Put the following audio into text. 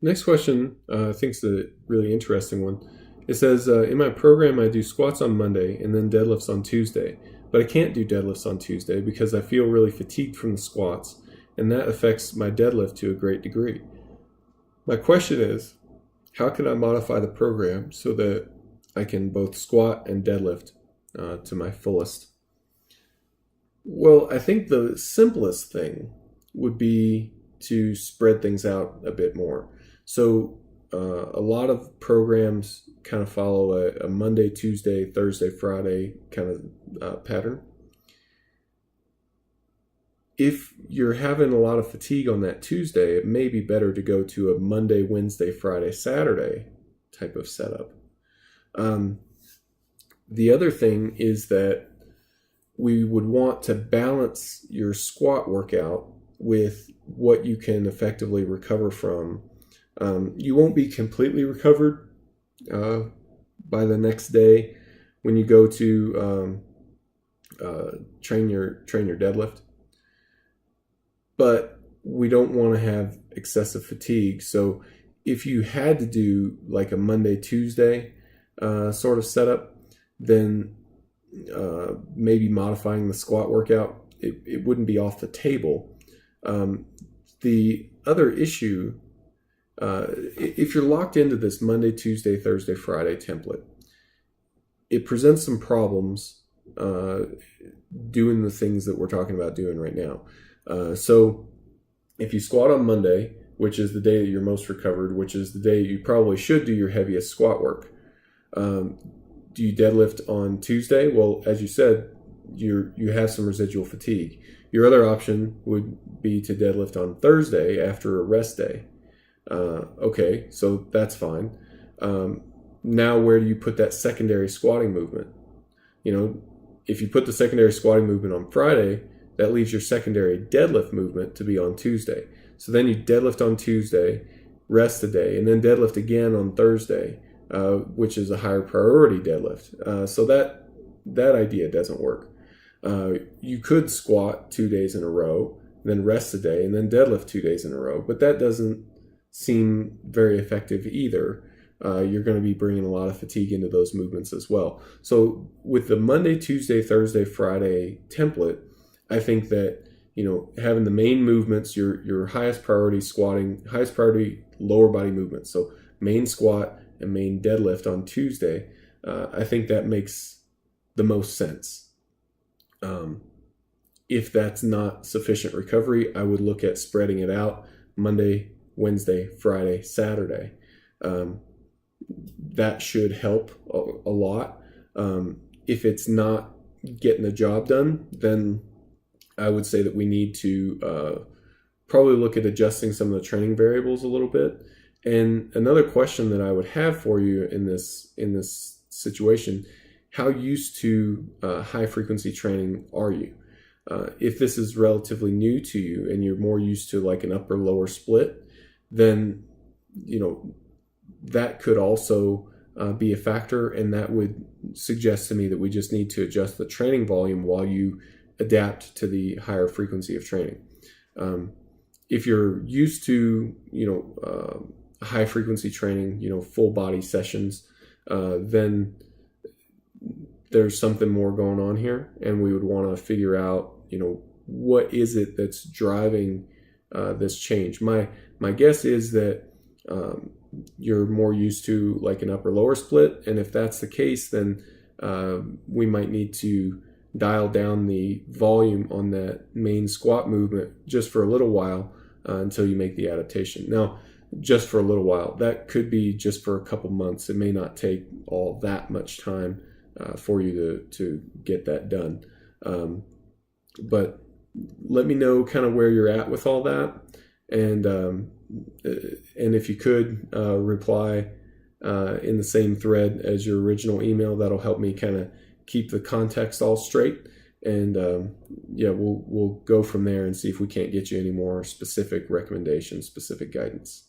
Next question, I think is a really interesting one. It says, in my program, I do squats on Monday and then deadlifts on Tuesday, but I can't do deadlifts on Tuesday because I feel really fatigued from the squats, and that affects my deadlift to a great degree. My question is, how can I modify the program so that I can both squat and deadlift to my fullest? Well, I think the simplest thing would be to spread things out a bit more. So a lot of programs kind of follow a Monday, Tuesday, Thursday, Friday kind of pattern. If you're having a lot of fatigue on that Tuesday, it may be better to go to a Monday, Wednesday, Friday, Saturday type of setup. The other thing is that we would want to balance your squat workout with what you can effectively recover from. You won't be completely recovered by the next day when you go to train your deadlift, but we don't want to have excessive fatigue. So if you had to do like a Monday, Tuesday sort of setup, then maybe modifying the squat workout, it wouldn't be off the table. The other issue, if you're locked into this Monday, Tuesday, Thursday, Friday template, it presents some problems doing the things that we're talking about doing right now. So if you squat on Monday, which is the day that you're most recovered, which is the day you probably should do your heaviest squat work, do you deadlift on Tuesday? Well, as you said, you have some residual fatigue. Your other option would be to deadlift on Thursday after a rest day. Okay, so that's fine. Now where do you put that secondary squatting movement? If you put the secondary squatting movement on Friday, that leaves your secondary deadlift movement to be on Tuesday. So then you deadlift on Tuesday, rest a day, and then deadlift again on Thursday, which is a higher priority deadlift. So that idea doesn't work. You could squat 2 days in a row, then rest a day, and then deadlift 2 days in a row, but that doesn't seem very effective either. You're going to be bringing a lot of fatigue into those movements as well. So with the Monday, Tuesday, Thursday, Friday template, I think that having the main movements, your highest priority squatting, highest priority lower body movements, so main squat and main deadlift on Tuesday, I think that makes the most sense. If that's not sufficient recovery, I would look at spreading it out Monday, Wednesday, Friday, Saturday. That should help a lot. If it's not getting the job done, then I would say that we need to probably look at adjusting some of the training variables a little bit. And another question that I would have for you in this situation: how used to high frequency training are you? If this is relatively new to you and you're more used to like an upper lower split, then that could also be a factor, and that would suggest to me that we just need to adjust the training volume while you adapt to the higher frequency of training. If you're used to high frequency training, full body sessions, then there's something more going on here, and we would want to figure out what is it that's driving this change. My guess is that you're more used to like an upper lower split, and if that's the case, then we might need to dial down the volume on that main squat movement just for a little while until you make the adaptation. Now, just for a little while, that could be just for a couple months. It may not take all that much time for you to get that done. But let me know kind of where you're at with all that, and if you could reply in the same thread as your original email, that'll help me kind of keep the context all straight. And we'll go from there and see if we can't get you any more specific recommendations, specific guidance.